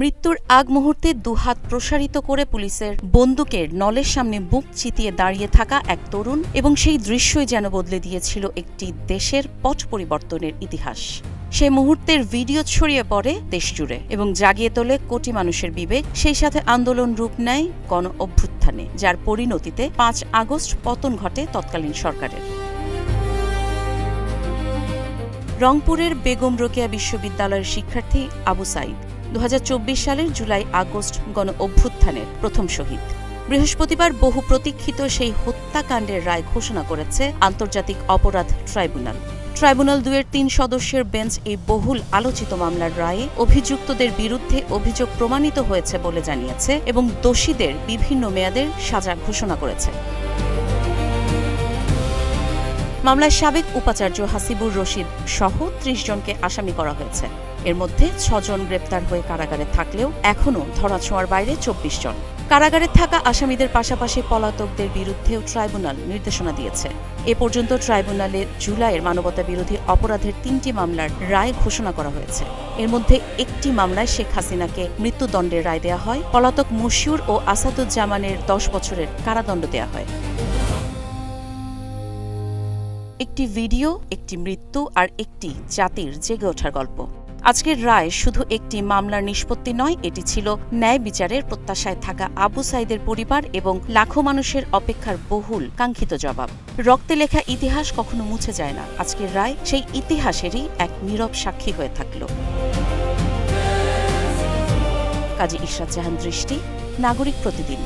মৃত্যুর আগ মুহূর্তে দুহাত প্রসারিত করে পুলিশের বন্দুকের নলের সামনে বুক চিতিয়ে দাঁড়িয়ে থাকা এক তরুণ এবং সেই দৃশ্যই যেন বদলে দিয়েছিল একটি দেশের পট পরিবর্তনের ইতিহাস। সে মুহূর্তের ভিডিও ছড়িয়ে পড়ে দেশজুড়ে এবং জাগিয়ে তোলে কোটি মানুষের বিবেক। সেই সাথে আন্দোলন রূপ নেয় গণ অভ্যুত্থানে, যার পরিণতিতে ৫ আগস্ট পতন ঘটে তৎকালীন সরকারের। রংপুরের বেগম রোকেয়া বিশ্ববিদ্যালয়ের শিক্ষার্থী আবু সাঈদ ২০২৪ সালের জুলাই আগস্ট গণ অভ্যুত্থানের প্রথম শহীদ। বৃহস্পতিবার বহু প্রতীক্ষিত সেই হত্যাকাণ্ডের রায় ঘোষণা করেছে আন্তর্জাতিক অপরাধ ট্রাইব্যুনাল। ট্রাইব্যুনাল ২-এর ৩ সদস্যের বেঞ্চ এই বহুল আলোচিত মামলার রায়ে অভিযুক্তদের বিরুদ্ধে অভিযোগ প্রমাণিত হয়েছে বলে জানিয়েছে এবং দোষীদের বিভিন্ন মেয়াদের সাজা ঘোষণা করেছে। মামলায় সাবেক উপাচার্য হাসিবুর রশিদ সহ ৩০ জনকে আসামি করা হয়েছে। এর মধ্যে ৬ জন গ্রেপ্তার হয়ে কারাগারে থাকলেও এখনও ধরাছোঁয়ার বাইরে ২৪ জন। কারাগারে থাকা আসামিদের পাশাপাশি পলাতকদের বিরুদ্ধেও ট্রাইব্যুনাল নির্দেশনা দিয়েছে। এ পর্যন্ত ট্রাইব্যুনালে জুলাইয়ের মানবতাবিরোধী অপরাধের ৩টি মামলার রায় ঘোষণা করা হয়েছে। এর মধ্যে একটি মামলায় শেখ হাসিনাকে মৃত্যুদণ্ডের রায় দেওয়া হয়, পলাতক মশিউর ও আসাদুজ্জামানের ১০ বছরের কারাদণ্ড দেওয়া হয়। একটি ভিডিও, একটি মৃত্যু আর একটি জাতির জেগে ওঠার গল্প। আজকের রায় শুধু একটি মামলার নিষ্পত্তি নয়, এটি ছিল ন্যায় বিচারের প্রত্যাশায় থাকা আবু সাঈদের পরিবার এবং লাখো মানুষের অপেক্ষার বহুল কাঙ্ক্ষিত জবাব। রক্তে লেখা ইতিহাস কখনো মুছে যায় না। আজকের রায় সেই ইতিহাসেরই এক নীরব সাক্ষী হয়ে থাকল। কাজী ইশরাত জাহান দৃষ্টি, নাগরিক প্রতিদিন।